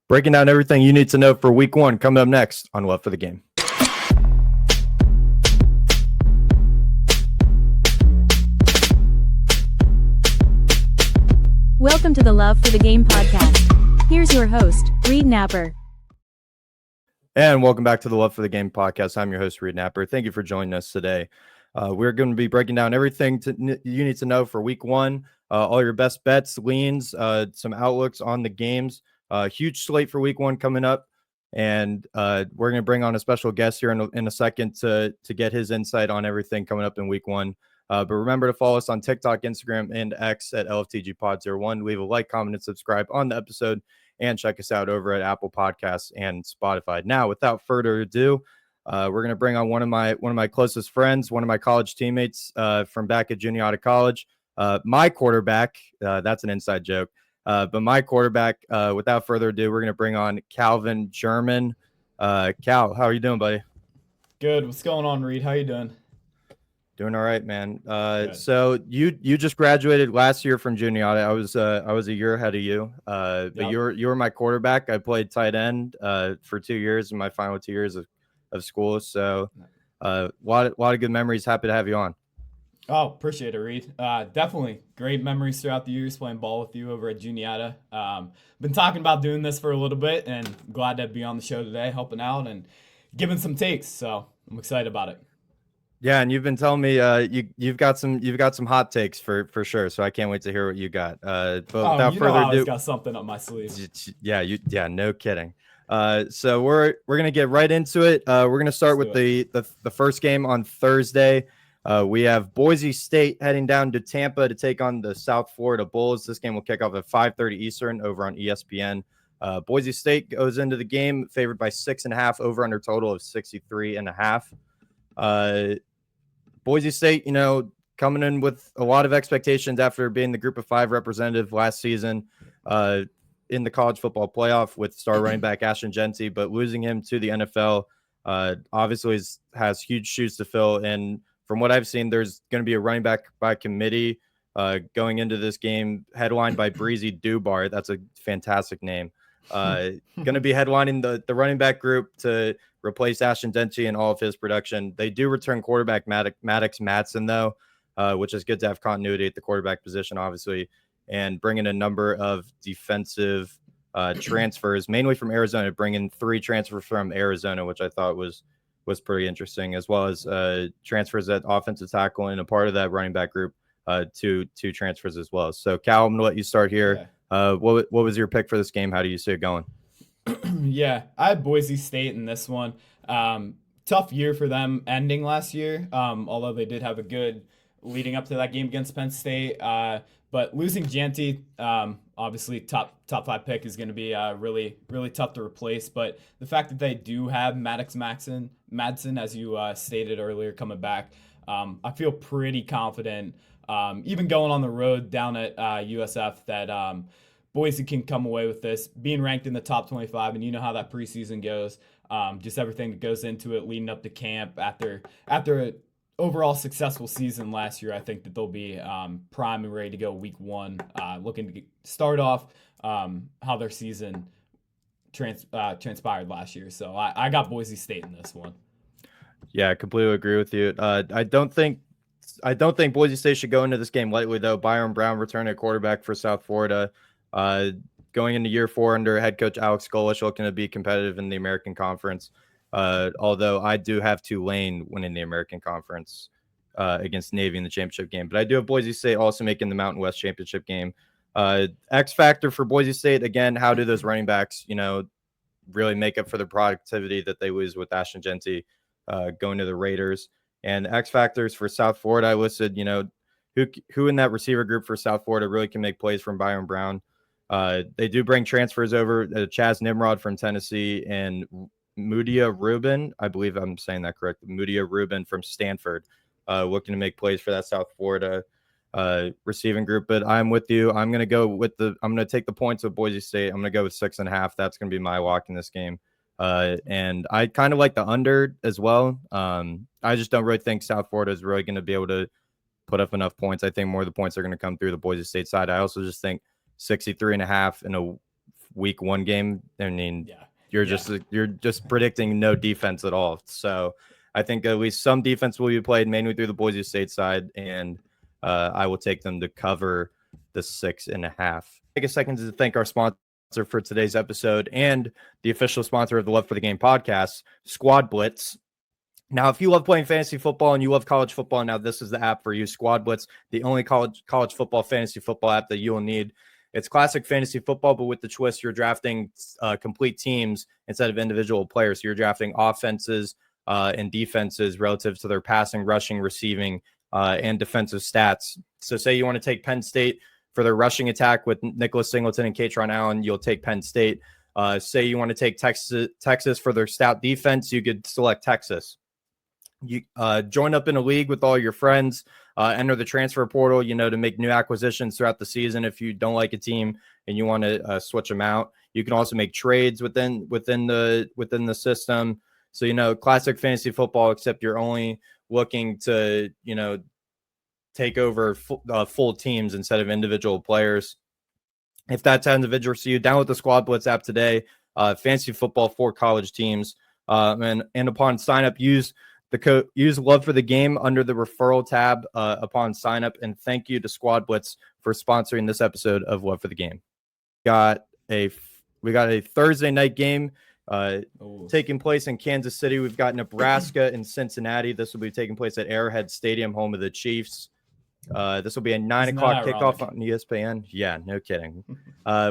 Breaking down everything you need to know for week one coming up next on Love for the Game. Welcome to the Love for the Game podcast. Here's your host, Reed Napper. And welcome back to the Love for the Game podcast. I'm your host, Reed Napper. Thank you for joining us today. We're going to be breaking down everything you need to know for week one, all your best bets, leans, some outlooks on the games. Huge slate for week one coming up. And we're going to bring on a special guest here in a second to get his insight on everything coming up in week one. But remember to follow us on TikTok, Instagram, and X at LFTGPod01. Leave a like, comment, and subscribe on the episode. And check us out over at Apple Podcasts and Spotify. Now, without further ado, we're going to bring on one of my closest friends, one of my college teammates from back at Juniata College. My quarterback, that's an inside joke. But my quarterback, without further ado, we're going to bring on Calvin German. Cal, how are you doing, buddy? Good. What's going on, Reed? How you doing? Doing all right, man. So you just graduated last year from Juniata. I was a year ahead of you. But Yep. you were my quarterback. I played tight end for 2 years in my final 2 years of school. So a lot of good memories. Happy to have you on. Oh, appreciate it, Reed. Definitely great memories throughout the years playing ball with you over at Juniata. Been talking about doing this for a little bit, and glad to be on the show today, helping out and giving some takes. So I'm excited about it. Yeah, and you've been telling me you've got some hot takes for sure. So I can't wait to hear what you got. But without you know further I always ado, got something up my sleeve. yeah, no kidding. So we're gonna get right into it. We're gonna start with the first game on Thursday. We have Boise State heading down to Tampa to take on the South Florida Bulls. This game will kick off at 5:30 Eastern over on ESPN. Boise State goes into the game favored by 6.5, over under total of 63.5. Boise State, coming in with a lot of expectations after being the Group of Five representative last season in the college football playoff with star running back Ashton Genty, but losing him to the NFL obviously has huge shoes to fill. And from what I've seen, there's going to be a running back by committee going into this game, headlined by Breezy Dubar. That's a fantastic name. Going to be headlining the running back group to replace Ashton Genty and all of his production. They do return quarterback Maddox Madsen, though, which is good to have continuity at the quarterback position, obviously, and bring in a number of defensive transfers, mainly from Arizona, bring in 3 transfers from Arizona, which I thought was pretty interesting, as well as transfers at offensive tackle, and a part of that running back group, two transfers as well. So, Cal, I'm going to let you start here. Yeah. What was your pick for this game? How do you see it going? Yeah, I had Boise State in this one. Tough year for them ending last year, although they did have a good leading up to that game against Penn State. But losing Genty, obviously top 5 pick, is going to be really, really tough to replace. But the fact that they do have Maddox Madsen, as you stated earlier, coming back, I feel pretty confident, even going on the road down at USF, that Boise can come away with this, being ranked in the top 25, and you know how that preseason goes. Just everything that goes into it leading up to camp after an overall successful season last year. I think that they'll be prime and ready to go week one, looking to start off how their season transpired last year. So I got Boise State in this one. Yeah, I completely agree with you. I don't think Boise State should go into this game lightly, though. Byron Brown returning a quarterback for South Florida. Going into year 4 under head coach Alex Golish, looking to be competitive in the American Conference. Although I do have Tulane winning the American Conference against Navy in the championship game. But I do have Boise State also making the Mountain West championship game. X factor for Boise State, again, how do those running backs, really make up for the productivity that they lose with Ashton Genty going to the Raiders? And X factors for South Florida, I listed, who in that receiver group for South Florida really can make plays from Byron Brown. They do bring transfers over, Chaz Nimrod from Tennessee and Mudia Rubin, I believe I'm saying that correct, Mudia Rubin from Stanford, looking to make plays for that South Florida receiving group. But I'm with you. I'm going to take the points of Boise State. I'm going to go with 6.5. That's going to be my lock in this game. And I kind of like the under as well. I just don't really think South Florida is really going to be able to put up enough points. I think more of the points are going to come through the Boise State side. I also just think 63.5 in a week 1 game, I mean, Yeah. you're just predicting no defense at all. So I think at least some defense will be played mainly through the Boise State side, and I will take them to cover the 6.5. Take a second to thank our sponsor for today's episode and the official sponsor of the Love for the Game podcast, Squad Blitz. Now, if you love playing fantasy football and you love college football, now this is the app for you. Squad Blitz, the only college football, fantasy football app that you will need. It's classic fantasy football, but with the twist, you're drafting complete teams instead of individual players. So you're drafting offenses and defenses relative to their passing, rushing, receiving, and defensive stats. So say you want to take Penn State for their rushing attack with Nicholas Singleton and Katron Allen, you'll take Penn State. Say you want to take Texas for their stout defense, you could select Texas. You join up in a league with all your friends, enter the transfer portal, to make new acquisitions throughout the season. If you don't like a team and you want to switch them out, you can also make trades within the system. So, classic fantasy football, except you're only looking to, take over full teams instead of individual players. If that sounds of interest to you, download the Squad Blitz app today. Fantasy football for college teams. And upon sign up, use Love for the Game under the referral tab upon sign up. And thank you to Squad Blitz for sponsoring this episode of Love for the Game. We got a Thursday night game taking place in Kansas City. We've got Nebraska and Cincinnati. This will be taking place at Arrowhead Stadium, home of the Chiefs. This will be a 9 o'clock kickoff on ESPN. Yeah, no kidding.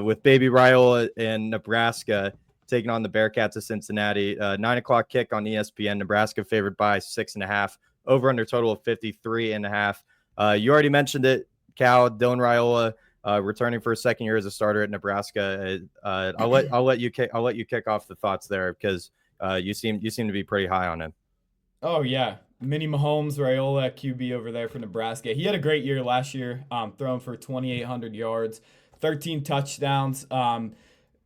With Baby Raiola and Nebraska taking on the Bearcats of Cincinnati. 9 o'clock kick on ESPN. Nebraska favored by 6.5. Over under total of 53.5. You already mentioned it, Cal. Dylan Raiola returning for a second year as a starter at Nebraska. I'll let you kick off the thoughts there because you seem to be pretty high on him. Oh yeah, Mini Mahomes, Raiola QB over there for Nebraska. He had a great year last year, throwing for 2,800 yards, 13 touchdowns.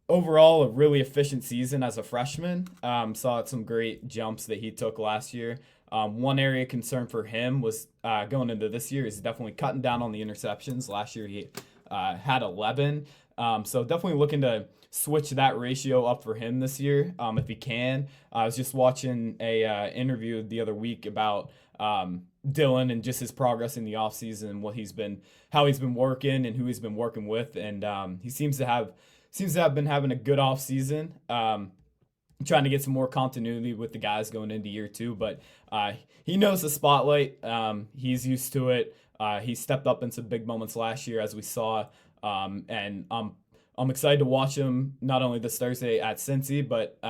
Overall, a really efficient season as a freshman. Saw some great jumps that he took last year. One area of concern for him was going into this year is definitely cutting down on the interceptions. Last year he had 11. So definitely looking to switch that ratio up for him this year if he can. I was just watching a interview the other week about Dylan and just his progress in the offseason and how he's been working and who he's been working with. And he seems to have been having a good offseason. Trying to get some more continuity with the guys going into year 2, but he knows the spotlight. He's used to it. He stepped up in some big moments last year, as we saw, and I'm excited to watch him not only this Thursday at Cincy, but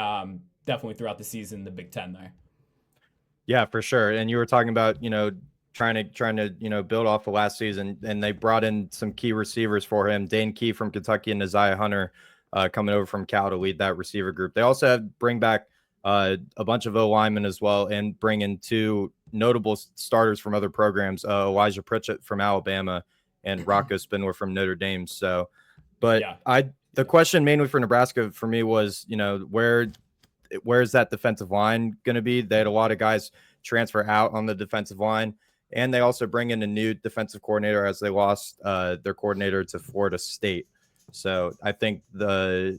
definitely throughout the season, the Big Ten there. Yeah, for sure. And you were talking about trying to build off of last season, and they brought in some key receivers for him. Dane Key from Kentucky and Isaiah Hunter coming over from Cal to lead that receiver group. They also bring back a bunch of O-linemen as well and bring in 2 notable starters from other programs, Elijah Pritchett from Alabama and Rocco Spindler from Notre Dame. So, but the question mainly for Nebraska for me was, where is that defensive line going to be? They had a lot of guys transfer out on the defensive line, and they also bring in a new defensive coordinator as they lost their coordinator to Florida State. So I think there's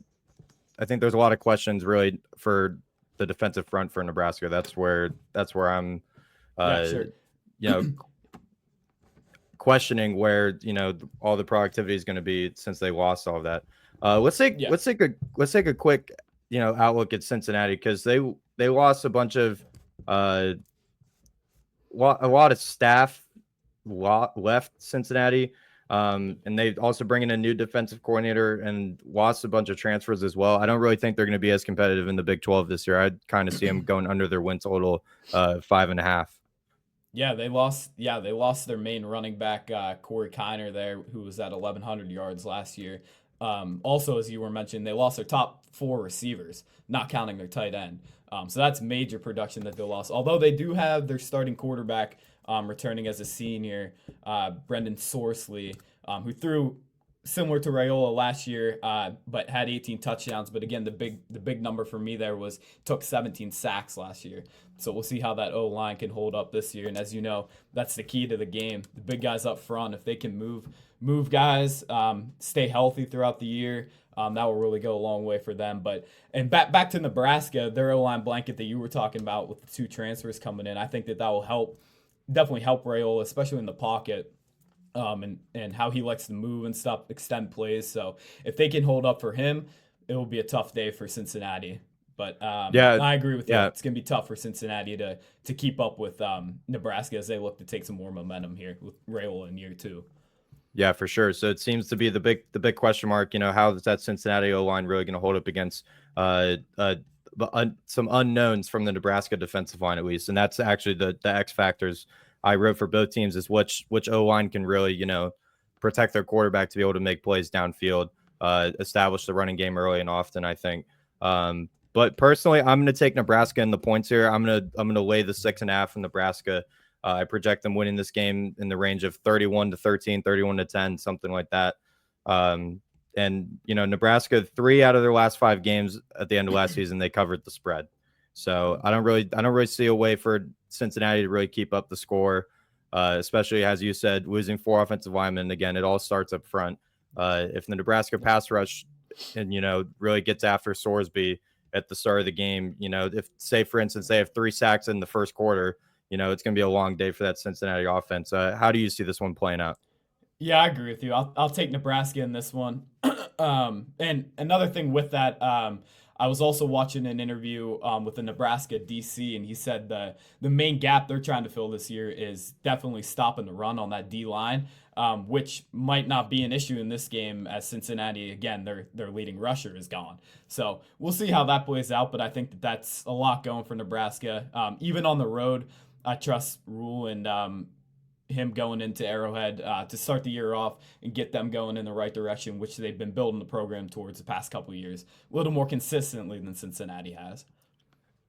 a lot of questions really for the defensive front for Nebraska. That's where I'm, questioning where all the productivity is going to be since they lost all of that. Let's take a quick outlook at Cincinnati because they lost a bunch of a lot of staff left Cincinnati. And they also bring in a new defensive coordinator and lost a bunch of transfers as well. I don't really think they're going to be as competitive in the Big 12 this year. I'd kind of see them going under their win total 5.5. Yeah, they lost their main running back, Corey Kiner there, who was at 1,100 yards last year. Also, as you were mentioning, they lost their top 4 receivers, not counting their tight end. So that's major production that they lost. Although they do have their starting quarterback returning as a senior, Brendan Sorsley, who threw similar to Raiola last year, but had 18 touchdowns. But again, the big number for me there was took 17 sacks last year. So we'll see how that O-line can hold up this year. And as you know, that's the key to the game. The big guys up front, if they can move guys, stay healthy throughout the year, That will really go a long way for them. And back to Nebraska, their O-line blanket that you were talking about with the 2 transfers coming in, I think that will definitely help Rayola, especially in the pocket. And how he likes to move and stuff, extend plays. So if they can hold up for him, it will be a tough day for Cincinnati. But Yeah, I agree with you. yeah, It's going to be tough for Cincinnati to keep up with Nebraska as they look to take some more momentum here with Rayola in year 2. yeah, for sure. So it seems to be the big question mark. How is that Cincinnati O line really going to hold up against some unknowns from the Nebraska defensive line at least? And that's actually the X factors I wrote for both teams is which O line can really protect their quarterback to be able to make plays downfield, establish the running game early and often. I think. But personally, I'm going to take Nebraska in the points here. I'm gonna lay the 6.5 from Nebraska. I project them winning this game in the range of 31-13, 31-10, something like that. And Nebraska, 3 out of their last 5 games at the end of last season, they covered the spread. So I don't really see a way for Cincinnati to really keep up the score, especially as you said, losing 4 offensive linemen. Again, it all starts up front. If the Nebraska pass rush and really gets after Sorsby at the start of the game, if say for instance they have 3 sacks in the first quarter, it's going to be a long day for that Cincinnati offense. How do you see this one playing out? Yeah, I agree with you. I'll take Nebraska in this one. And another thing with that, I was also watching an interview with the Nebraska DC, and he said the main gap they're trying to fill this year is definitely stopping the run on that D line, which might not be an issue in this game as Cincinnati, again, their leading rusher is gone. So we'll see how that plays out, but I think that's a lot going for Nebraska. Even on the road, I trust Rule and him going into Arrowhead to start the year off and get them going in the right direction, which they've been building the program towards the past couple of years, a little more consistently than Cincinnati has.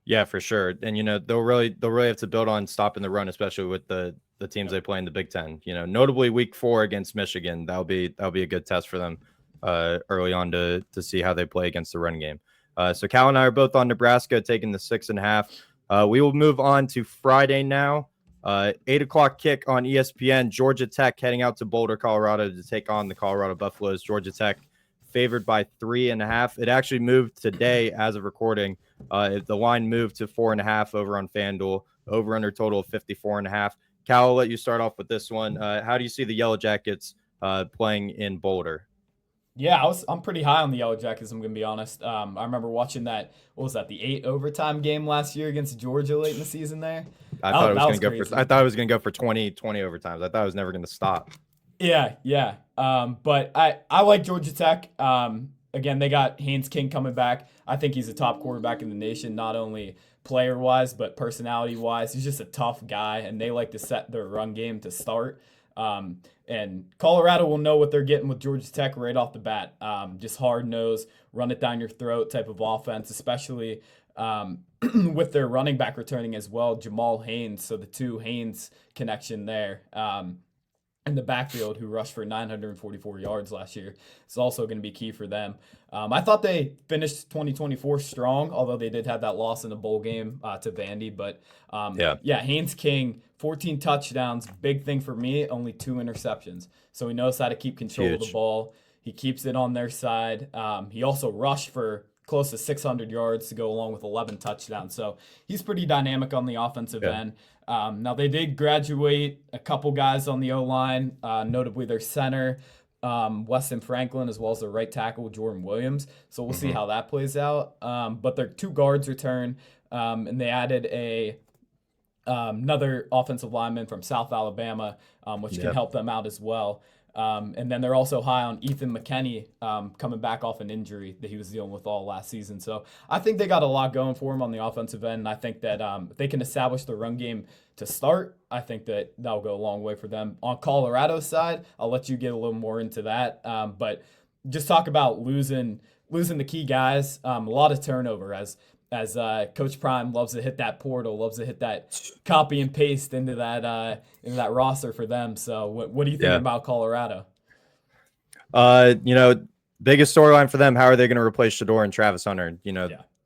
Yeah, for sure. And they'll really have to build on stopping the run, especially with the teams they play in the Big Ten. Notably week 4 against Michigan. That'll be a good test for them early on to see how they play against the run game. So Cal and I are both on Nebraska, taking the 6.5. We will move on to Friday now. 8:00 kick on ESPN. Georgia Tech heading out to Boulder, Colorado to take on the Colorado Buffaloes. Georgia Tech favored by 3.5. It actually moved today as of recording. The line moved to 4.5 over on FanDuel. Over under total of 54.5. Cal, I'll let you start off with this one. How do you see the Yellow Jackets playing in Boulder? Yeah, I'm pretty high on the Yellow Jackets, I'm going to be honest. I remember watching that, what was that, the 8 overtime game last year against Georgia late in the season there? I thought it was going to go for 20 overtimes. I thought it was never going to stop. Yeah. But I like Georgia Tech. Again, they got Haynes King coming back. I think he's a top quarterback in the nation, not only player-wise, but personality-wise. He's just a tough guy, and they like to set their run game to start. And Colorado will know what they're getting with Georgia Tech right off the bat. Just hard-nosed, run it down your throat type of offense, especially with their running back returning as well, Jamal Haynes. So the 2 Haynes connection there. In the backfield, who rushed for 944 yards last year, is also going to be key for them. I thought they finished 2024 strong, although they did have that loss in the bowl game to Vandy. But Haynes King, 14 touchdowns, big thing for me, only 2 interceptions. So he knows how to keep control of the ball. He keeps it on their side. He also rushed for close to 600 yards to go along with 11 touchdowns. So he's pretty dynamic on the offensive end. Now, they did graduate a couple guys on the O-line, notably their center, Weston Franklin, as well as their right tackle, Jordan Williams. So we'll see how that plays out. But their 2 guards return, and they added another offensive lineman from South Alabama, which can help them out as well. And then they're also high on Ethan McKinney coming back off an injury that he was dealing with all last season. So I think they got a lot going for him on the offensive end. And I think that if they can establish the run game to start, I think that that'll go a long way for them. On Colorado's side, I'll let you get a little more into that. But just talk about losing the key guys. A lot of turnover as Coach Prime loves to hit that portal, loves to hit that copy and paste into that roster for them. So what do you think about Colorado? Biggest storyline for them, how are they going to replace Shador and Travis Hunter?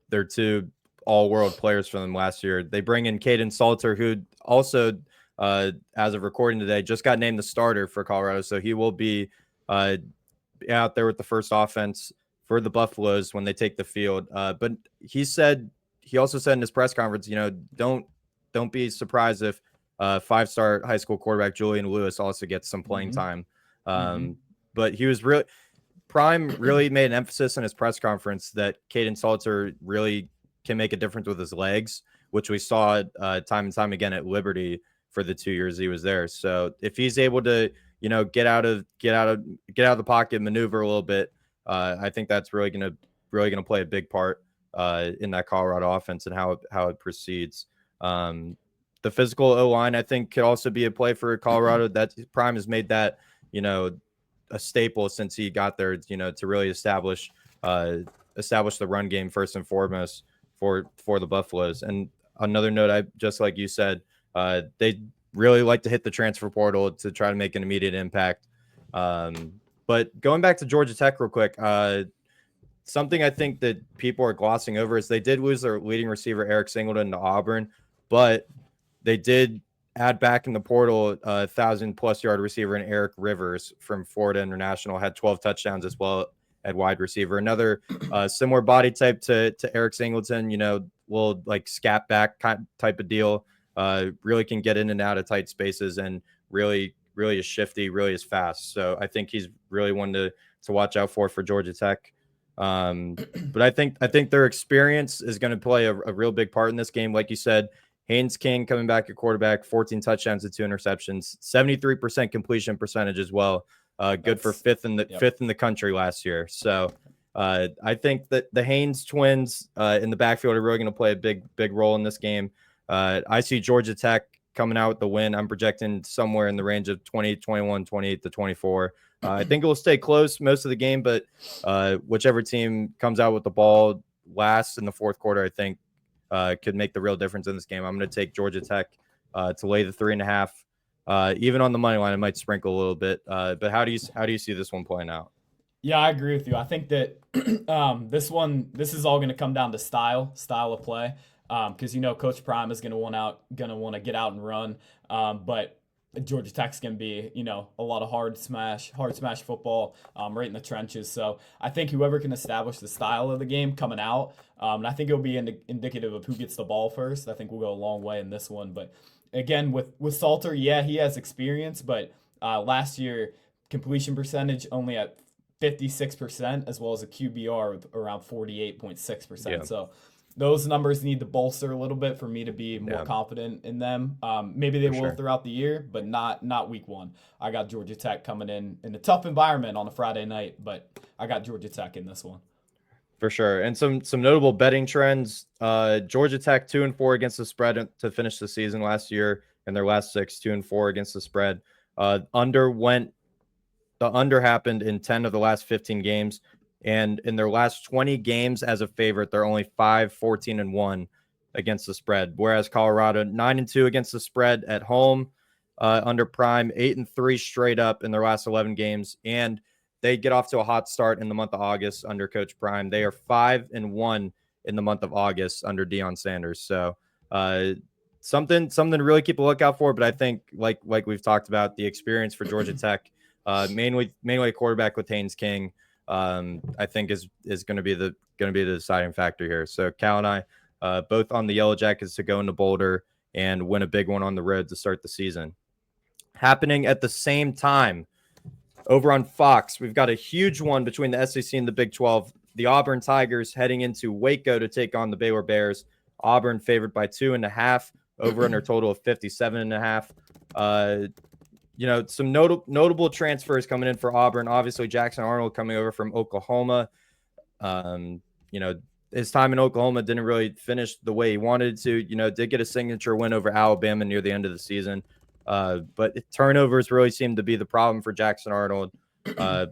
They're 2 all-world players for them last year. They bring in Caden Salter, who also, as of recording today, just got named the starter for Colorado. So he will be out there with the first offense for the Buffaloes when they take the field. But he also said in his press conference, don't be surprised if 5-star high school quarterback Julian Lewis also gets some playing time. But he was Prime really made an emphasis in his press conference that Caden Salter really can make a difference with his legs, which we saw time and time again at Liberty for the 2 years he was there. So if he's able to, get out of the pocket, maneuver a little bit, I think that's really gonna play a big part in that Colorado offense and how it proceeds. The physical O line, I think, could also be a play for Colorado. That Prime has made that, a staple since he got there, to really establish the run game first and foremost for the Buffaloes. And another note, just like you said, they really like to hit the transfer portal to try to make an immediate impact. But going back to Georgia Tech real quick, something I think that people are glossing over is they did lose their leading receiver Eric Singleton to Auburn, but they did add back in the portal 1,000+ yard receiver in Eric Rivers from Florida International, had 12 touchdowns as well at wide receiver. Another similar body type to Eric Singleton, will like scat back type of deal. Really can get in and out of tight spaces and really is shifty, really is fast. So I think he's really one to watch out for Georgia Tech. But I think their experience is going to play a real big part in this game. Like you said, Haynes King coming back at quarterback, 14 touchdowns and 2 interceptions, 73% completion percentage as well. Good for fifth in the country last year. So I think that the Haynes twins in the backfield are really going to play a big role in this game. I see Georgia Tech coming out with the win. I'm projecting somewhere in the range of 20-21, 28-24. I think it will stay close most of the game, but whichever team comes out with the ball last in the fourth quarter, I think could make the real difference in this game. I'm going to take Georgia Tech to lay the 3.5. Even on the money line, it might sprinkle a little bit. But how do you see this one playing out? Yeah, I agree with you. I think that this is all going to come down to style of play. Because Coach Prime is going to want to get out and run, but Georgia Tech's going to be a lot of hard smash football right in the trenches. So I think whoever can establish the style of the game coming out, and I think it'll be indicative of who gets the ball first. I think we'll go a long way in this one. But again, with Salter, yeah, he has experience, but last year completion percentage only at 56%, as well as a QBR of around 48.6%. Yeah. So those numbers need to bolster a little bit for me to be more confident in them. Maybe they will throughout the year, but not week one. I got Georgia Tech coming in a tough environment on a Friday night, but I got Georgia Tech in this one. For sure. And some notable betting trends. Georgia Tech 2-4 against the spread to finish the season last year, and their last 6 2-4 against the spread. The under happened in 10 of the last 15 games. And in their last 20 games as a favorite, they're only 5-14-1 against the spread. Whereas Colorado 9-2 against the spread at home under Prime, 8-3 straight up in their last 11 games. And they get off to a hot start in the month of August under Coach Prime. They are 5-1 in the month of August under Deion Sanders. So something to really keep a lookout for. But I think like we've talked about, the experience for Georgia Tech, mainly a quarterback with Haynes King, I think is going to be the deciding factor here. So Cal and I both on the Yellow Jackets to go into Boulder and win a big one on the road to start the season. Happening at the same time over on Fox, we've got a huge one between the SEC and the Big 12. The Auburn Tigers heading into Waco to take on the Baylor Bears. Auburn favored by 2.5, over under total of 57.5. Some notable transfers coming in for Auburn. Obviously, Jackson Arnold coming over from Oklahoma. His time in Oklahoma didn't really finish the way he wanted to. Did get a signature win over Alabama near the end of the season. But turnovers really seemed to be the problem for Jackson Arnold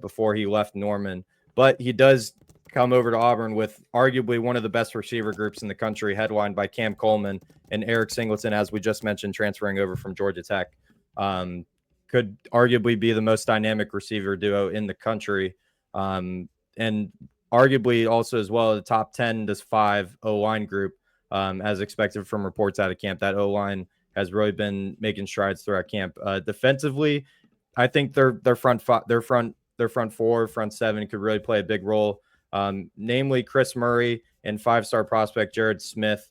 before he left Norman. But he does come over to Auburn with arguably one of the best receiver groups in the country, headlined by Cam Coleman and Eric Singleton, as we just mentioned, transferring over from Georgia Tech. Could arguably be the most dynamic receiver duo in the country. And arguably also as well the top 10 to 5 O-line group, as expected from reports out of camp. That O-line has really been making strides throughout camp. Defensively, I think their front 4, front 7 could really play a big role. namely Chris Murray and 5-star prospect Jared Smith.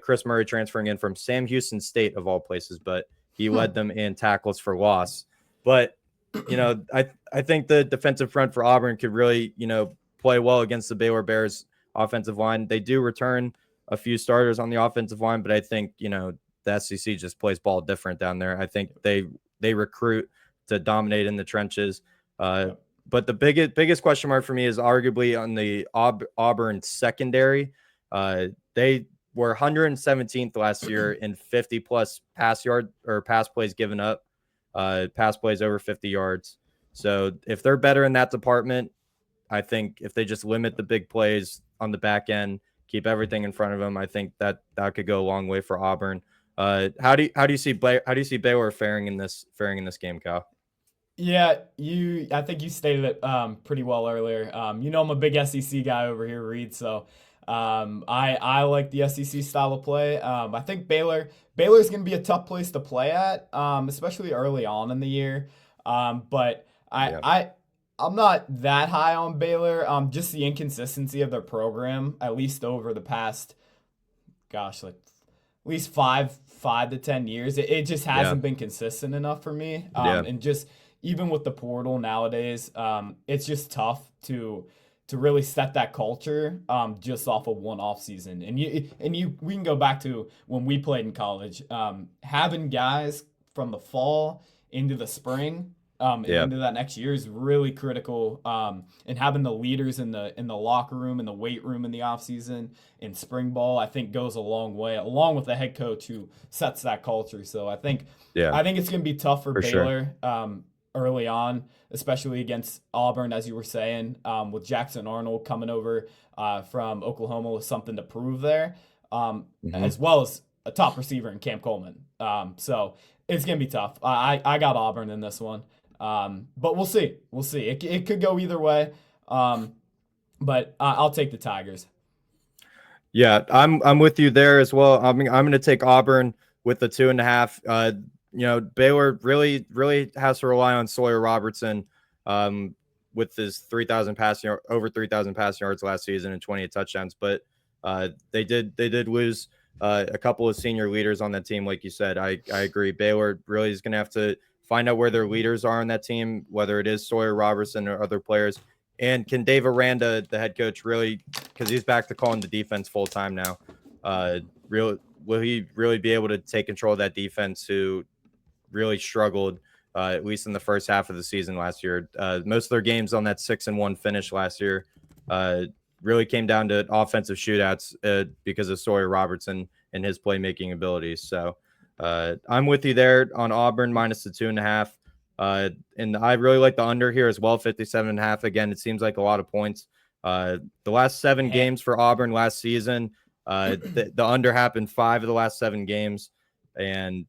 Chris Murray transferring in from Sam Houston State, of all places, but he led them in tackles for loss. But, I think the defensive front for Auburn could really, play well against the Baylor Bears offensive line. They do return a few starters on the offensive line, but I think, the SEC just plays ball different down there. I think they recruit to dominate in the trenches. But the biggest question mark for me is arguably on the Auburn secondary. They were 117th last year in 50 plus pass plays given up, pass plays over 50 yards. So if they're better in that department, I think if they just limit the big plays on the back end, keep everything in front of them, I think that could go a long way for Auburn. How do you see Baylor faring in this game, Kyle? Yeah, I think you stated it pretty well earlier. I'm a big SEC guy over here, Reed. So I like the SEC style of play. I think Baylor's going to be a tough place to play at, especially early on in the year. But I'm not that high on Baylor. Just the inconsistency of their program, at least over the past, like at least five to 10 years, it just hasn't been consistent enough for me. And just even with the portal nowadays, it's just tough to really set that culture just off of one off season. And we can go back to when we played in college, having guys from the fall into the spring. Into that next year is really critical. And having the leaders in the locker room, in the weight room in the offseason, in spring ball, I think goes a long way, along with the head coach who sets that culture. So I think it's going to be tough for Baylor early on, especially against Auburn, as you were saying, with Jackson Arnold coming over from Oklahoma with something to prove there, as well as a top receiver in Cam Coleman. So it's going to be tough. I got Auburn in this one. But we'll see. It could go either way. But I'll take the Tigers. Yeah, I'm with you there as well. I'm going to take Auburn with the 2.5. Baylor really has to rely on Sawyer Robertson with his over 3,000 passing yards last season and 28 touchdowns. But they did lose a couple of senior leaders on that team, like you said. I agree. Baylor really is going to have to find out where their leaders are on that team, whether it is Sawyer Robertson or other players. And can Dave Aranda, the head coach, really, because he's back to calling the defense full time now, will he really be able to take control of that defense who really struggled, at least in the first half of the season last year? Most of their games on that 6-1 finish last year really came down to offensive shootouts because of Sawyer Robertson and his playmaking abilities. So I'm with you there on Auburn minus the 2.5. And I really like the under here as well, 57.5. Again, it seems like a lot of points. The last 7 games for Auburn last season, the under happened 5 of the last 7 games. And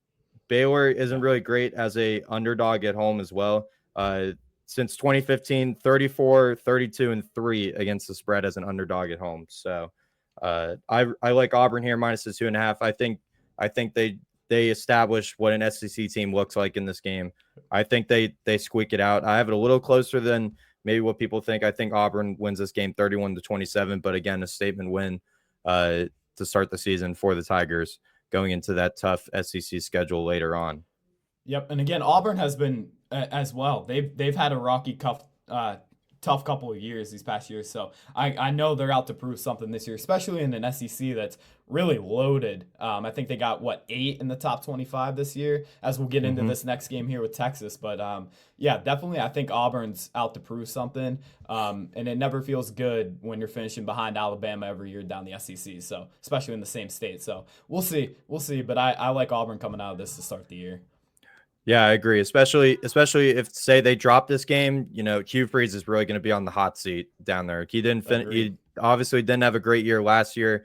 Baylor isn't really great as a underdog at home as well. Since 2015, 34, 32, and 3 against the spread as an underdog at home. So I like Auburn here minus the 2.5. I think they establish what an SEC team looks like in this game. I think they squeak it out. I have it a little closer than maybe what people think. I think Auburn wins this game 31-27, but again, a statement win to start the season for the Tigers going into that tough SEC schedule later on. Yep, and again, Auburn has been as well. They've had a rocky tough couple of years these past years. So I know they're out to prove something this year, especially in an SEC that's really loaded. I think they got 8 in the top 25 this year, as we'll get into this next game here with Texas. But definitely I think Auburn's out to prove something. And it never feels good when you're finishing behind Alabama every year down the SEC. So especially in the same state. So we'll see. But I like Auburn coming out of this to start the year. Yeah, I agree. Especially if, say, they drop this game, Hugh Freeze is really going to be on the hot seat down there. He obviously didn't have a great year last year.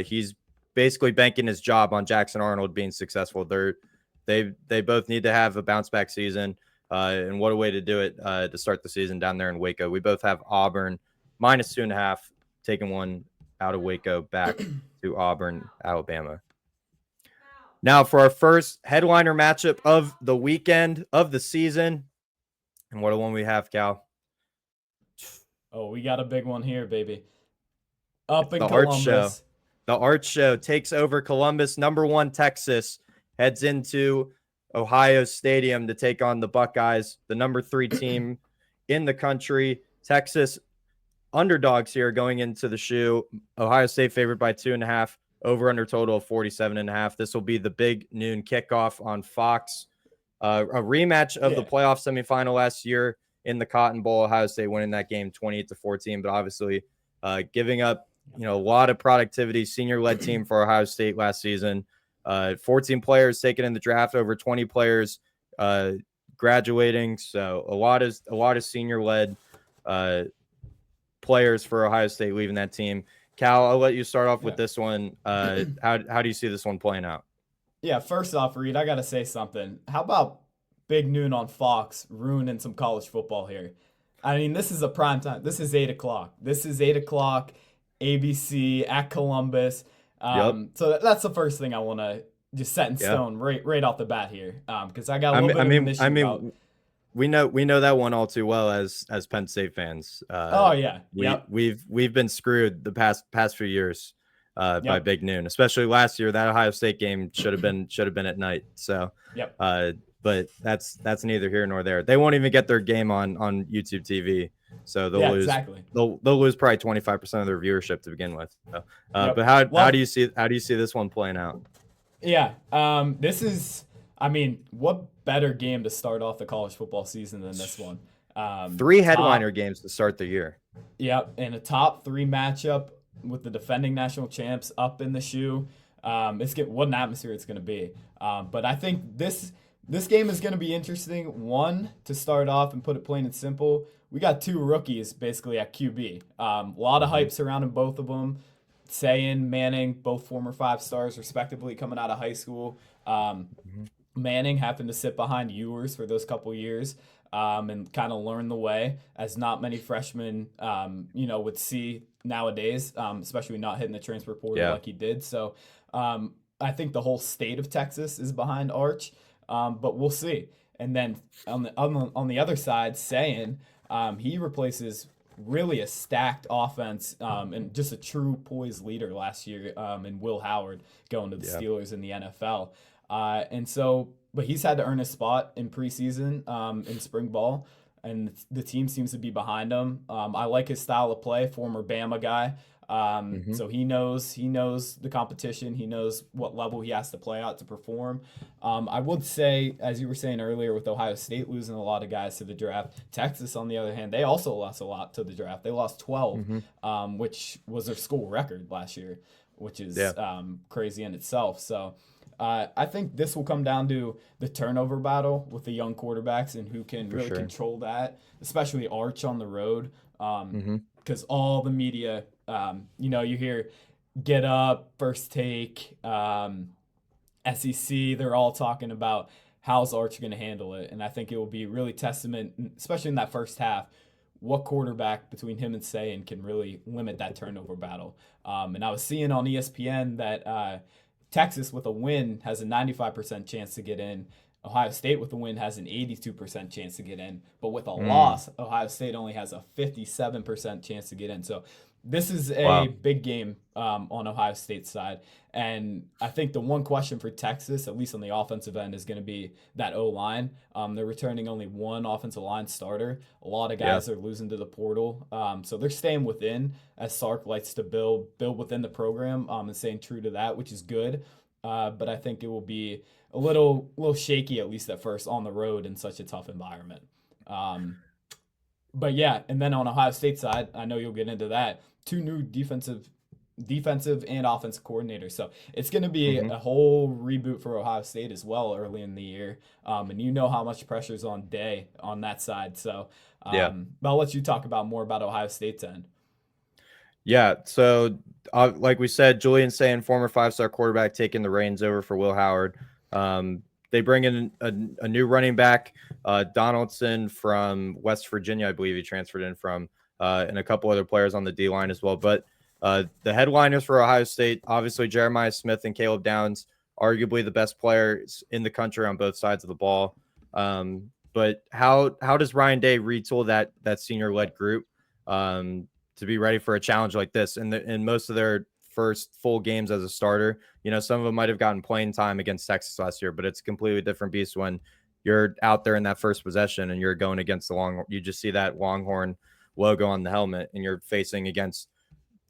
He's basically banking his job on Jackson Arnold being successful. They both need to have a bounce back season, and what a way to do it to start the season down there in Waco. We both have Auburn minus 2.5, taking one out of Waco back to Auburn, Alabama. Now for our first headliner matchup of the weekend of the season. And what a one we have, Cal. Oh, we got a big one here, baby. Up in The Art Show. Columbus. The Art Show takes over Columbus. Number 1 Texas heads into Ohio Stadium to take on the Buckeyes, the number 3 team in the country. Texas underdogs here going into the shoe. Ohio State favored by 2.5. Over under total of 47.5. This will be the big noon kickoff on Fox. A rematch of the playoff semifinal last year in the Cotton Bowl. Ohio State winning that game 28-14, but obviously giving up a lot of productivity. Senior-led team for Ohio State last season. 14 players taken in the draft, over 20 players graduating. So a lot of senior-led players for Ohio State leaving that team. Cal, I'll let you start off with this one. How do you see this one playing out? Yeah, first off, Reed, I got to say something. How about big noon on Fox ruining some college football here? I mean, this is a prime time. This is 8 o'clock. This is 8 o'clock, ABC at Columbus. So that's the first thing I want to just set in stone right off the bat here, because I got a little bit of an issue about. We know that one all too well as Penn State fans. We've been screwed the past few years by Big Noon, especially last year. That Ohio State game should have been at night. So, but that's neither here nor there. They won't even get their game on YouTube TV, so they'll lose. Exactly. They'll lose probably 25% of their viewership to begin with. So, but how do you see this one playing out? Yeah, this is. I mean, what better game to start off the college football season than this one? 3 headliner games to start the year. Yep, and a top 3 matchup with the defending national champs up in the shoe. What an atmosphere it's going to be. But I think this game is going to be interesting. One, to start off and put it plain and simple, we got 2 rookies basically at QB. A lot of hype surrounding both of them. Sayin, Manning, both former 5 stars respectively coming out of high school. Manning happened to sit behind Ewers for those couple years and kind of learn the way, as not many freshmen, would see nowadays, especially not hitting the transfer portal like he did. So I think the whole state of Texas is behind Arch, but we'll see. And then on the other side, Sayin, he replaces really a stacked offense and just a true poised leader last year in Will Howard going to the Steelers in the NFL. But he's had to earn a spot in preseason in spring ball, and the team seems to be behind him. I like his style of play, former Bama guy. So he knows the competition. He knows what level he has to play at to perform. I would say, as you were saying earlier, with Ohio State losing a lot of guys to the draft, Texas, on the other hand, they also lost a lot to the draft. They lost 12, which was their school record last year, which is crazy in itself. So I think this will come down to the turnover battle with the young quarterbacks and who can really control that, especially Arch on the road. Because all the media, you hear Get Up, First Take, SEC, they're all talking about how's Arch going to handle it. And I think it will be really testament, especially in that first half, what quarterback between him and Sayin can really limit that turnover battle. And I was seeing on ESPN that Texas with a win has a 95% chance to get in. Ohio State with a win has an 82% chance to get in. But with a loss, Ohio State only has a 57% chance to get in. So this is a big game on Ohio State's side. And I think the one question for Texas, at least on the offensive end, is going to be that O-line. They're returning only one offensive line starter. A lot of guys are losing to the portal. So they're staying within, as Sark likes to build within the program and staying true to that, which is good. But I think it will be a little shaky, at least at first, on the road in such a tough environment. But yeah, and then on Ohio State side, I know you'll get into that, 2 new defensive and offensive coordinators. So it's going to be a whole reboot for Ohio State as well early in the year. And you know how much pressure is on Day on that side. So but I'll let you talk more about Ohio State's end. Yeah, so like we said, Julian Sayin, former 5-star quarterback, taking the reins over for Will Howard. They bring in a new running back, Donaldson from West Virginia, I believe he transferred in from, and a couple other players on the D-line as well. But the headliners for Ohio State, obviously Jeremiah Smith and Caleb Downs, arguably the best players in the country on both sides of the ball. But how does Ryan Day retool that senior-led group? to be ready for a challenge like this. And in most of their first full games as a starter, some of them might have gotten playing time against Texas last year, but it's a completely different beast when you're out there in that first possession and you're going against the Longhorn. You just see that Longhorn logo on the helmet, and you're facing against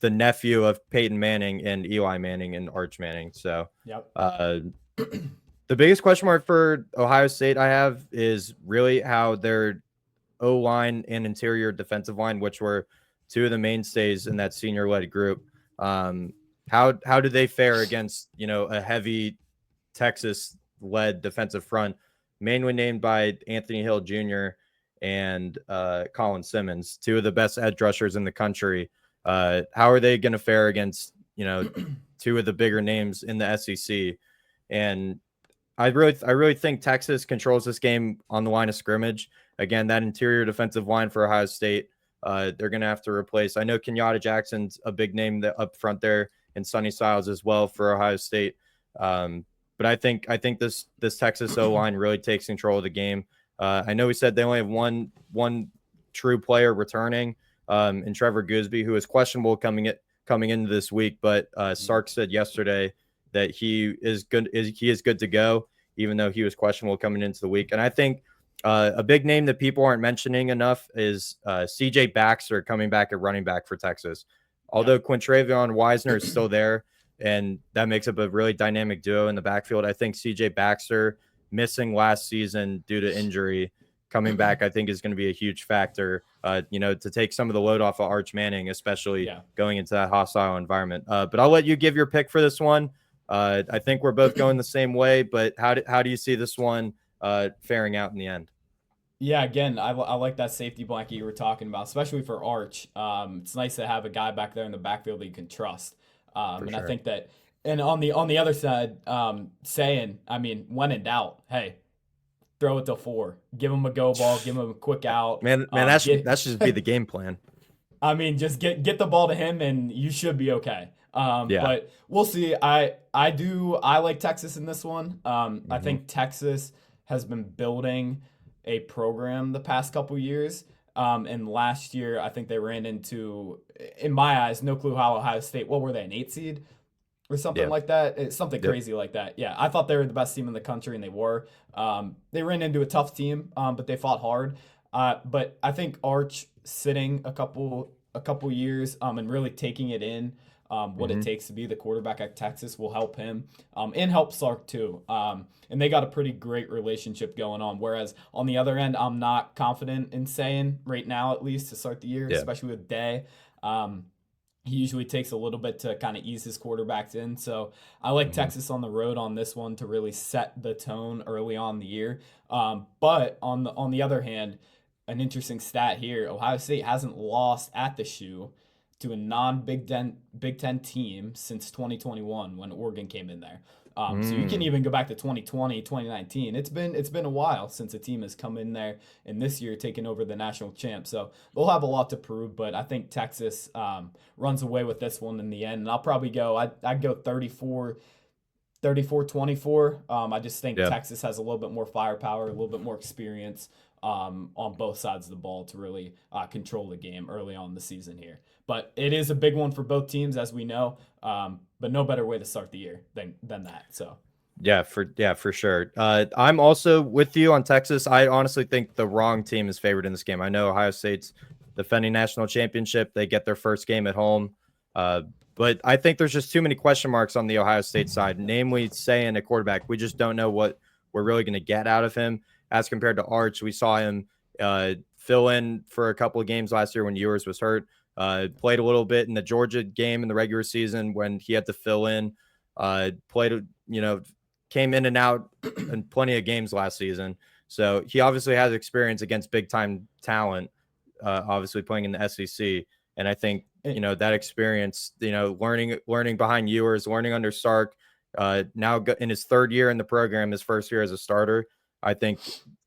the nephew of Peyton Manning and Eli Manning and Arch Manning. So, Yep. The biggest question mark for Ohio State I have is really how their O line and interior defensive line, which were two of the mainstays in that senior led group. How do they fare against a heavy Texas led defensive front, mainly named by Anthony Hill Jr. and Colin Simmons, two of the best edge rushers in the country? How are they going to fare against two of the bigger names in the SEC? And I really think Texas controls this game on the line of scrimmage. Again, that interior defensive line for Ohio State, they're going to have to replace. I know Kenyatta Jackson's a big name up front there, and Sonny Styles as well for Ohio State. But I think this Texas O line really takes control of the game. I know we said they only have one true player returning, in Trevor Goosby, who is questionable coming into this week. But Sark said yesterday that he is good to go, even though he was questionable coming into the week. And I think a big name that people aren't mentioning enough is C.J. Baxter coming back at running back for Texas. Although Quintravion Wisner is still there, and that makes up a really dynamic duo in the backfield, I think C.J. Baxter missing last season due to injury, coming back, I think is going to be a huge factor, to take some of the load off of Arch Manning, especially going into that hostile environment. But I'll let you give your pick for this one. I think we're both going the same way, but how do you see this one faring out in the end? Yeah, again, I like that safety blanket you were talking about, especially for Arch. It's nice to have a guy back there in the backfield that you can trust. And sure. I think that, and on the other side, saying, I mean, when in doubt, hey, throw it to 4, give him a go ball, give him a quick out. Man, that should just be the game plan. I mean, just get the ball to him, and you should be okay. But we'll see. I like Texas in this one. I think Texas has been building a program the past couple years. And last year, I think they ran into, in my eyes, no clue how Ohio State, what were they, an 8 seed or something like that? It's something crazy like that. Yeah, I thought they were the best team in the country, and they were. They ran into a tough team, but they fought hard. But I think Arch sitting a couple years and really taking it in, what it takes to be the quarterback at Texas will help him and help Sark too. And they got a pretty great relationship going on. Whereas on the other end, I'm not confident in saying right now, at least to start the year, especially with Day. He usually takes a little bit to kind of ease his quarterbacks in. So I like Texas on the road on this one to really set the tone early on in the year. But on the other hand, an interesting stat here, Ohio State hasn't lost at the shoe to a non-Big Ten team since 2021 when Oregon came in there. So you can even go back to 2020, 2019. It's been a while since a team has come in there, and this year taken over the national champ. So they'll have a lot to prove, but I think Texas runs away with this one in the end. And I'll probably I'd go 34-24. I just think Texas has a little bit more firepower, a little bit more experience on both sides of the ball to really control the game early on in the season here. But it is a big one for both teams, as we know. But no better way to start the year than that. So for sure. I'm also with you on Texas. I honestly think the wrong team is favored in this game. I know Ohio State's defending national championship. They get their first game at home. But I think there's just too many question marks on the Ohio State side, namely saying a quarterback. We just don't know what we're really going to get out of him as compared to Arch. We saw him fill in for a couple of games last year when Ewers was hurt. Played a little bit in the Georgia game in the regular season when he had to fill in. Came in and out in plenty of games last season. So he obviously has experience against big time talent, obviously playing in the SEC. And I think, that experience, learning behind Ewers, learning under Sark, now in his third year in the program, his first year as a starter, I think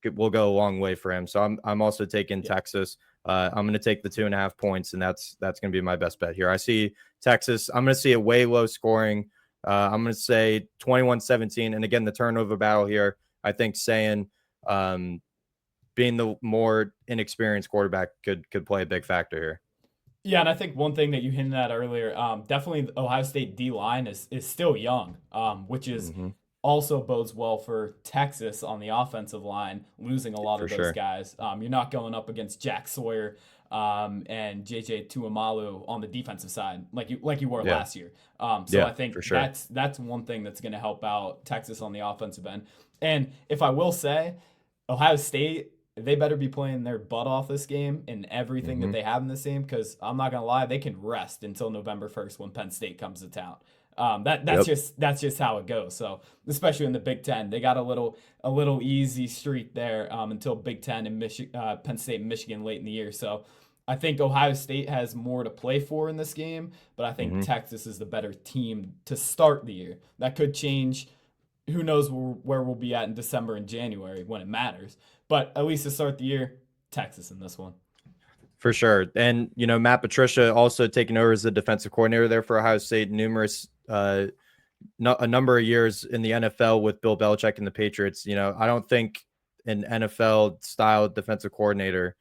it will go a long way for him. So I'm also taking Texas. I'm going to take the 2.5 points, and that's going to be my best bet here. I see Texas. I'm going to see a way low scoring. I'm going to say 21-17. And again, the turnover battle here, I think saying being the more inexperienced quarterback could play a big factor here. Yeah, and I think one thing that you hinted at earlier, definitely the Ohio State D line is still young, which is Hmm. also bodes well for Texas on the offensive line, losing a lot For of those sure. guys. You're not going up against Jack Sawyer and JJ Tuamalu on the defensive side like you were Yeah. last year. So Yeah. I think For sure. that's one thing that's going to help out Texas on the offensive end. And if I will say, Ohio State, they better be playing their butt off this game in everything that Hmm. they have in this game, because I'm not gonna lie, they can rest until November 1st when Penn State comes to town. That's Yep. just how it goes. So especially in the Big Ten, they got a little easy streak there until Big Ten and Penn State and Michigan late in the year. So I think Ohio State has more to play for in this game, but I think Hmm. Texas is the better team to start the year. That could change. Who knows where we'll be at in December and January when it matters. But at least to start the year, Texas in this one. For sure. And, Matt Patricia also taking over as the defensive coordinator there for Ohio State, a number of years in the NFL with Bill Belichick and the Patriots. I don't think an NFL style defensive coordinator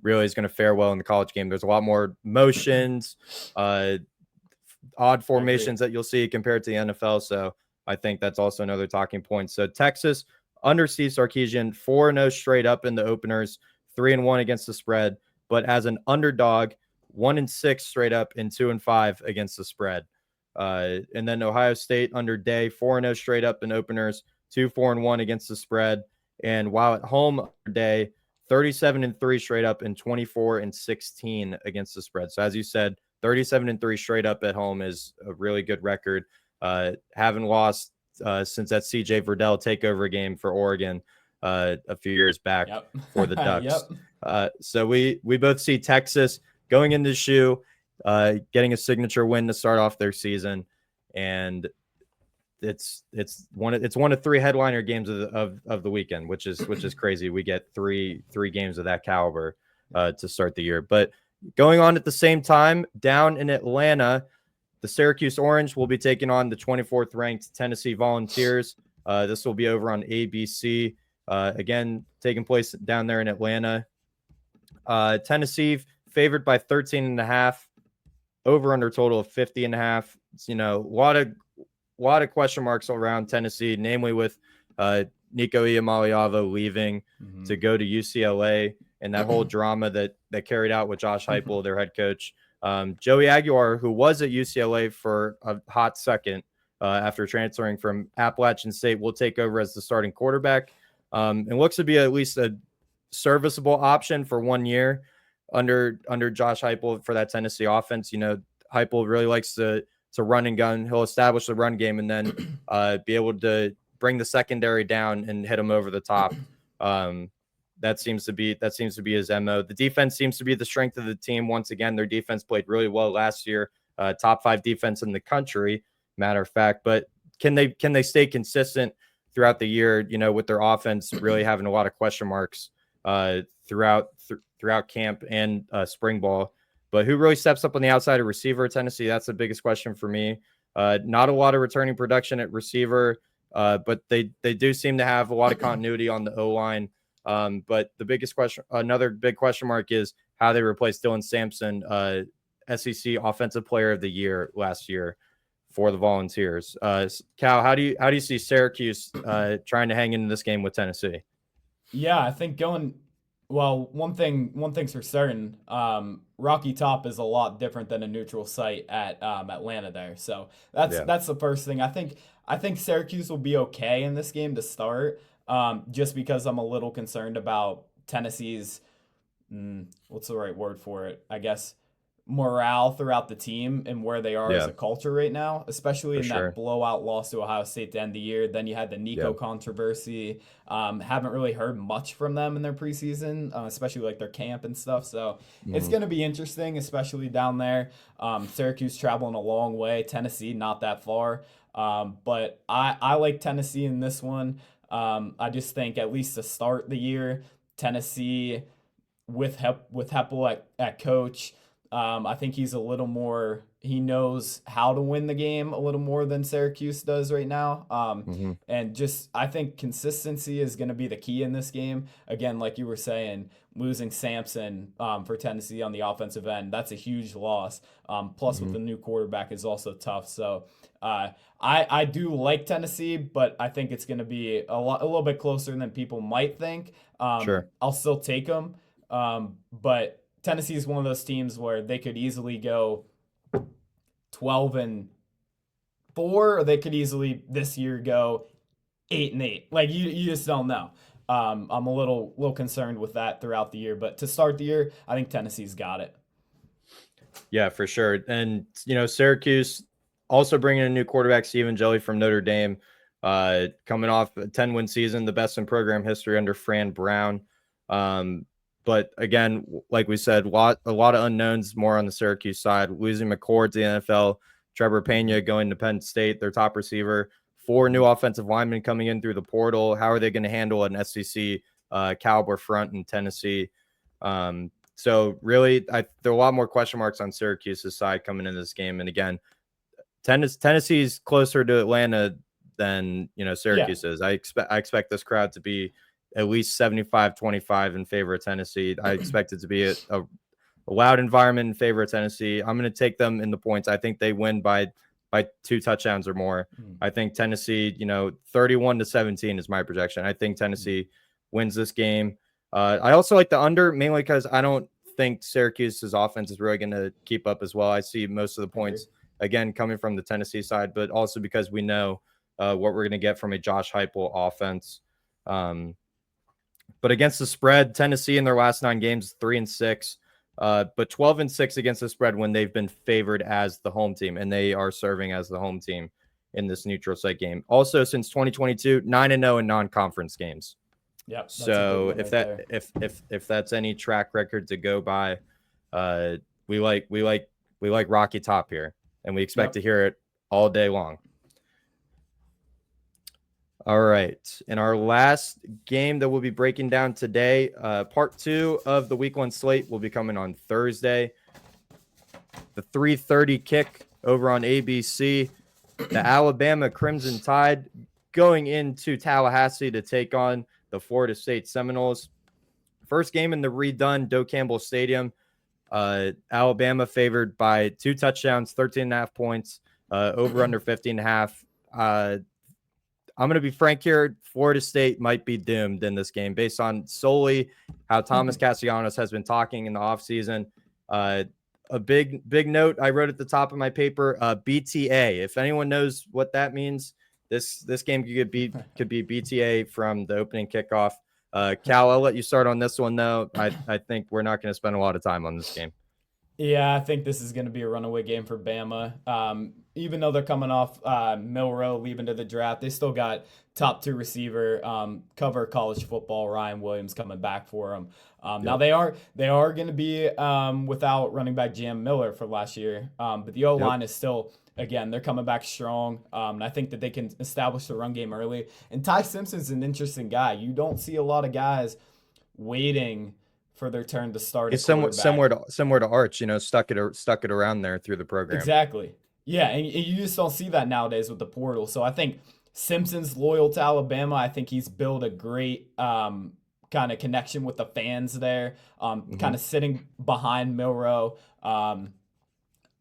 really is going to fare well in the college game. There's a lot more motions, uh, odd I agree. formations that you'll see compared to the NFL. So I think that's also another talking point. So Texas under Steve Sarkisian 4-0 straight up in the openers, 3-1 against the spread, but as an underdog, 1-6 straight up and 2-5 against the spread. And then Ohio State under Day 4-0 straight up in openers, 2-4-1 against the spread. And while at home Day, 37-3 straight up and 24-16 against the spread. So as you said, 37-3 straight up at home is a really good record. Haven't lost since that CJ Verdell takeover game for Oregon a few years back Yep. for the Ducks. Yep. So we both see Texas going into the shoe, getting a signature win to start off their season, and it's one of three headliner games of the weekend, which is crazy. We get three games of that caliber to start the year. But going on at the same time, down in Atlanta, the Syracuse Orange will be taking on the 24th ranked Tennessee Volunteers. This will be over on ABC. Again, taking place down there in Atlanta. Tennessee favored by 13.5, over under total of 50.5. A lot of question marks around Tennessee, namely with Nico Iamaleava leaving to go to UCLA, and that whole drama that carried out with Josh Heupel, their head coach. Joey Aguilar, who was at UCLA for a hot second after transferring from Appalachian State, will take over as the starting quarterback, and looks to be at least a serviceable option for 1 year under Josh Heupel for that Tennessee offense. Heupel really likes to run and gun. He'll establish the run game and then be able to bring the secondary down and hit them over the top. That seems to be his MO. The defense seems to be the strength of the team. Once again, their defense played really well last year. Top 5 defense in the country, matter of fact. But can they stay consistent throughout the year? With their offense really having a lot of question marks throughout camp and spring ball. But who really steps up on the outside of receiver at Tennessee? That's the biggest question for me. Not a lot of returning production at receiver, but they do seem to have a lot of continuity on the O-line. But another big question mark is how they replace Dylan Sampson, SEC Offensive Player of the Year last year for the Volunteers. Cal, how do you see Syracuse trying to hang in this game with Tennessee? Yeah, I think one thing's for certain. Rocky Top is a lot different than a neutral site at Atlanta there. So that's Yeah. that's the first thing. I think Syracuse will be okay in this game to start. Just because I'm a little concerned about Tennessee's what's the right word for it? I guess morale throughout the team and where they are as Yeah, a culture right now, especially for in that sure. blowout loss to Ohio State to end the year. Then you had the Yeah. Nico controversy. Haven't really heard much from them in their preseason, especially like their camp and stuff. So it's Mhm. going to be interesting, especially down there. Syracuse traveling a long way, Tennessee not that far. But I like Tennessee in this one. I just think at least to start the year, Tennessee with Heppel at coach. I think he's a little more he knows how to win the game a little more than Syracuse does right now. Hmm. And just I think consistency is going to be the key in this game. Again, like you were saying, losing Sampson for Tennessee on the offensive end, that's a huge loss. Plus, with Hmm. the new quarterback is also tough. So I do like Tennessee, but I think it's going to be a little bit closer than people might think. Sure. I'll still take them, but Tennessee is one of those teams where they could easily go 12-4, or they could easily this year go 8-8. Like you just don't know. I'm a little concerned with that throughout the year, but to start the year, I think Tennessee's got it. Yeah, for sure. And Syracuse also bringing a new quarterback, Stephen Jelly from Notre Dame, coming off a 10-win season, the best in program history under Fran Brown. But again, like we said, a lot of unknowns more on the Syracuse side. Losing McCord to the NFL, Trevor Pena going to Penn State, their top receiver, 4 new offensive linemen coming in through the portal. How are they going to handle an SEC caliber front in Tennessee? So really, there are a lot more question marks on Syracuse's side coming into this game. And again, Tennessee's closer to Atlanta than Yeah. Syracuse is. I expect this crowd to be at least 75-25 in favor of Tennessee. I expect it to be a loud environment in favor of Tennessee. I'm going to take them in the points. I think they win by 2 touchdowns or more. I think Tennessee, 31-17 is my projection. I think Tennessee wins this game. I also like the under, mainly because I don't think Syracuse's offense is really going to keep up as well. I see most of the points again coming from the Tennessee side, but also because we know what we're going to get from a Josh Heupel offense. But against the spread, Tennessee in their last 9 games 3-6, but 12-6 against the spread when they've been favored as the home team, and they are serving as the home team in this neutral site game. Also, since 2022, 9-0 in non-conference games. Yep. So if that's any track record to go by, we like Rocky Top here, and we expect to hear it all day long. All right. In our last game that we'll be breaking down today, part 2 of the week 1 slate will be coming on Thursday. The 3:30 kick over on ABC. The Alabama Crimson Tide going into Tallahassee to take on the Florida State Seminoles. First game in the redone Doak Campbell Stadium. Alabama favored by 2 touchdowns, 13.5 points, over under 50.5. I'm going to be frank here. Florida State might be doomed in this game based on solely how Thomas Castellanos has been talking in the offseason. A big note I wrote at the top of my paper, BTA. If anyone knows what that means, this game could be BTA from the opening kickoff. Cal, I'll let you start on this one, though. I think we're not going to spend a lot of time on this game. Yeah, I think this is going to be a runaway game for Bama. Even though they're coming off Milroe leaving to the draft, they still got top 2 receiver, cover college football, Ryan Williams coming back for them. Now they are going to be without running back Jam Miller for last year, but the O-line is still, again, they're coming back strong. And I think that they can establish the run game early. And Ty Simpson's an interesting guy. You don't see a lot of guys waiting for their turn to start. It's somewhat similar to Arch, stuck it around there through the program. Exactly. Yeah, and you just don't see that nowadays with the portal. So I think Simpson's loyal to Alabama. I think he's built a great kind of connection with the fans there, kind of sitting behind Milroe.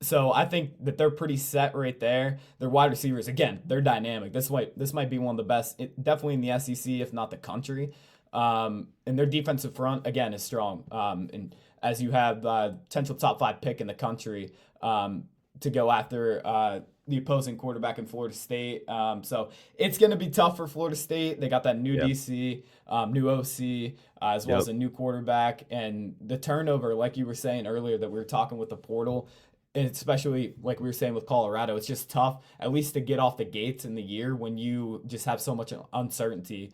So I think that they're pretty set right there. Their wide receivers, again, they're dynamic. This might be one of the best, definitely in the SEC, if not the country. And their defensive front, again, is strong. And as you have potential top 5 pick in the country to go after the opposing quarterback in Florida State. So it's going to be tough for Florida State. They got that new DC, new OC, as well as a new quarterback. And the turnover, like you were saying earlier that we were talking with the portal, and especially like we were saying with Colorado, it's just tough, at least to get off the gates in the year when you just have so much uncertainty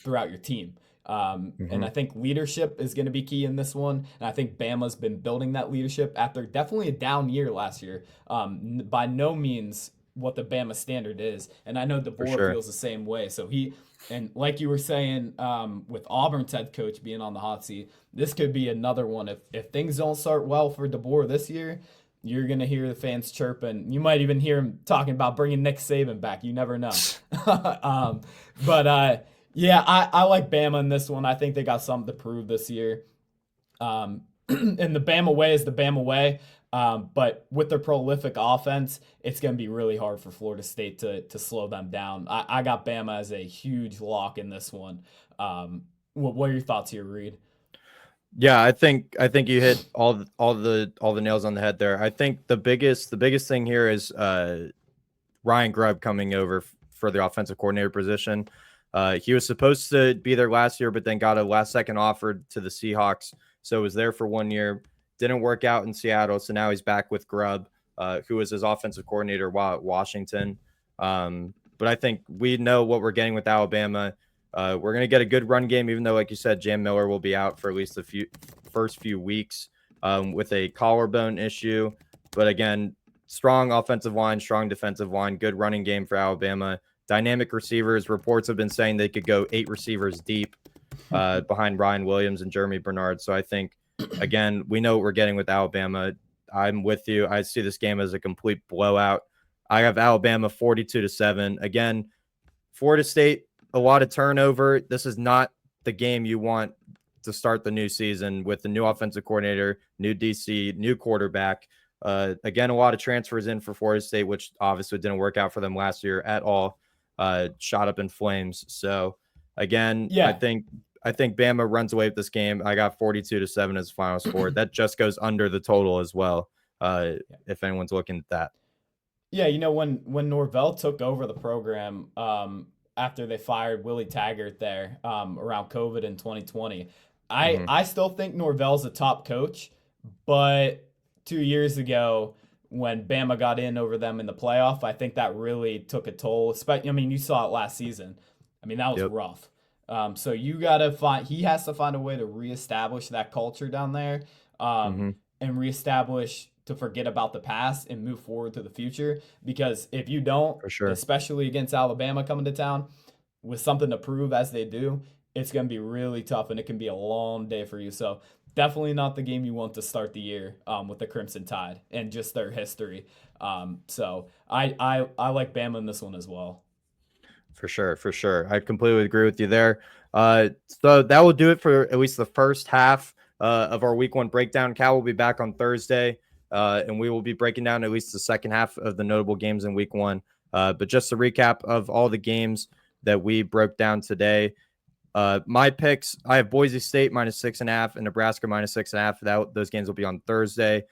throughout your team. And I think leadership is going to be key in this one. And I think Bama's been building that leadership after definitely a down year last year. By no means what the Bama standard is. And I know DeBoer feels the same way. So and like you were saying, with Auburn's head coach being on the hot seat, this could be another one. If things don't start well for DeBoer this year, you're going to hear the fans chirping. You might even hear them talking about bringing Nick Saban back. You never know. um, yeah, I like Bama in this one. I think they got something to prove this year. And the Bama way is the Bama way. But with their prolific offense, it's going to be really hard for Florida State to slow them down. I got Bama as a huge lock in this one. What are your thoughts here, Reed? Yeah, I think you hit all the nails on the head there. I think the biggest thing here is Ryan Grubb coming over for the offensive coordinator position. He was supposed to be there last year, but then got a last second offer to the Seahawks. So was there for 1 year. Didn't work out in Seattle. So now he's back with Grubb, who was his offensive coordinator while at Washington. But I think we know what we're getting with Alabama. We're going to get a good run game, even though, like you said, Jam Miller will be out for at least the first few weeks with a collarbone issue. But again, strong offensive line, strong defensive line, good running game for Alabama. Dynamic receivers. Reports have been saying they could go 8 receivers deep behind Ryan Williams and Jeremy Bernard. So I think, again, we know what we're getting with Alabama. I'm with you. I see this game as a complete blowout. I have Alabama 42-7. Again, Florida State, a lot of turnover. This is not the game you want to start the new season with the new offensive coordinator, new DC, new quarterback. Again, a lot of transfers in for Florida State, which obviously didn't work out for them last year at all. Shot up in flames. So again, Yeah. I think Bama runs away with this game. I got 42-7 as the final score. That just goes under the total as well. If anyone's looking at that. Yeah, when Norvell took over the program after they fired Willie Taggart there around COVID in 2020, I still think Norvell's a top coach, but 2 years ago when Bama got in over them in the playoff, I think that really took a toll. I mean, you saw it last season. I mean, that was rough. So he has to find a way to reestablish that culture down there and reestablish to forget about the past and move forward to the future. Because if you don't, For sure. especially against Alabama coming to town with something to prove as they do, it's going to be really tough and it can be a long day for you. So definitely not the game you want to start the year with the Crimson Tide and just their history. So I like Bama in this one as well. For sure. I completely agree with you there. So that will do it for at least the first half of our week 1 breakdown. Cal will be back on Thursday, and we will be breaking down at least the second half of the notable games in week 1. But just a recap of all the games that we broke down today. My picks, I have Boise State -6.5 and Nebraska -6.5. Those games will be on Thursday.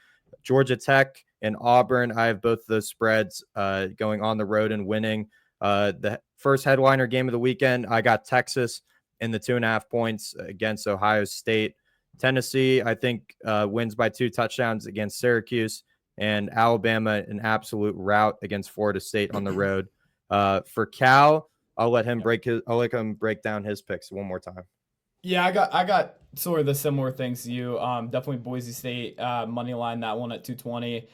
Georgia Tech and Auburn, I have both of those spreads going on the road and winning. The first headliner game of the weekend, I got Texas in the 2.5 points against Ohio State. Tennessee, I think, wins by 2 touchdowns against Syracuse, and Alabama, an absolute rout against Florida State on the road. For Cal, I'll let him break down his picks one more time. Yeah, I got sort of the similar things to you. Definitely Boise State money line, that one at 220.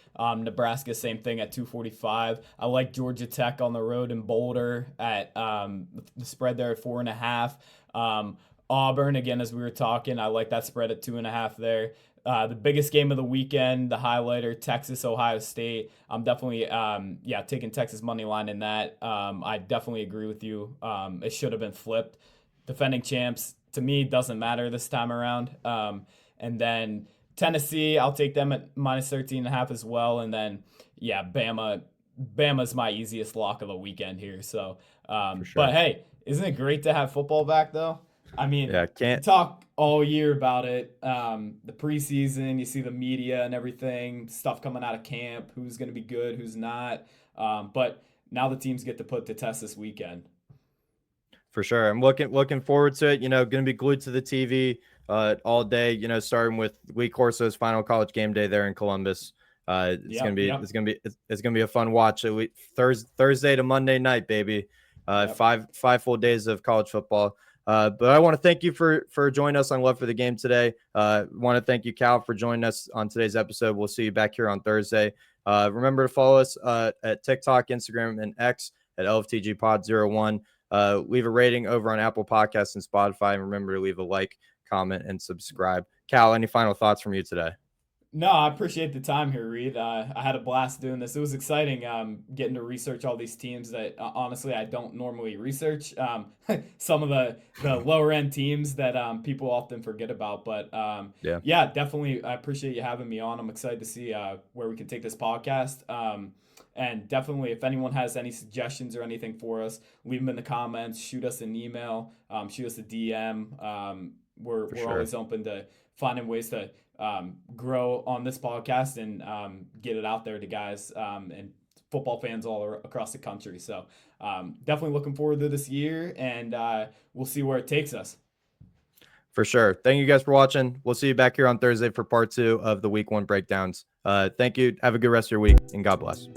Nebraska, same thing at 245. I like Georgia Tech on the road in Boulder at the spread there at 4.5. Auburn, again, as we were talking, I like that spread at 2.5 there. The biggest game of the weekend, the highlighter, Texas, Ohio State. I'm definitely, taking Texas money line in that. I definitely agree with you. It should have been flipped. Defending champs, to me, doesn't matter this time around. And then Tennessee, I'll take them at -13.5 as well. And then, Bama's my easiest lock of the weekend here. So, Sure. But hey, isn't it great to have football back though? I mean, can't talk all year about it. The preseason, you see the media and everything, stuff coming out of camp, who's going to be good, who's not. But now the teams get to put to test this weekend. For sure. I'm looking forward to it. Going to be glued to the TV all day, starting with Lee Corso's final college game day there in Columbus. It's going to be a fun watch. Thursday to Monday night, baby. 5 full days of college football. But I want to thank you for joining us on Love for the Game today. Want to thank you, Cal, for joining us on today's episode. We'll see you back here on Thursday. Remember to follow us at TikTok, Instagram, and X at LFTGPod01. Leave a rating over on Apple Podcasts and Spotify. And remember to leave a like, comment, and subscribe. Cal, any final thoughts from you today? No, I appreciate the time here, Reed. I had a blast doing this. It was exciting getting to research all these teams that honestly I don't normally research. Some of the lower end teams that people often forget about. But Yeah, yeah, definitely, I appreciate you having me on. I'm excited to see where we can take this podcast. And definitely, if anyone has any suggestions or anything for us, leave them in the comments. Shoot us an email. Shoot us a DM. for We're sure. always open to finding ways to grow on this podcast and get it out there to guys and football fans across the country. So definitely looking forward to this year, and we'll see where it takes us. For sure. Thank you guys for watching. We'll see you back here on Thursday for part 2 of the week 1 breakdowns. Thank you. Have a good rest of your week, and God bless.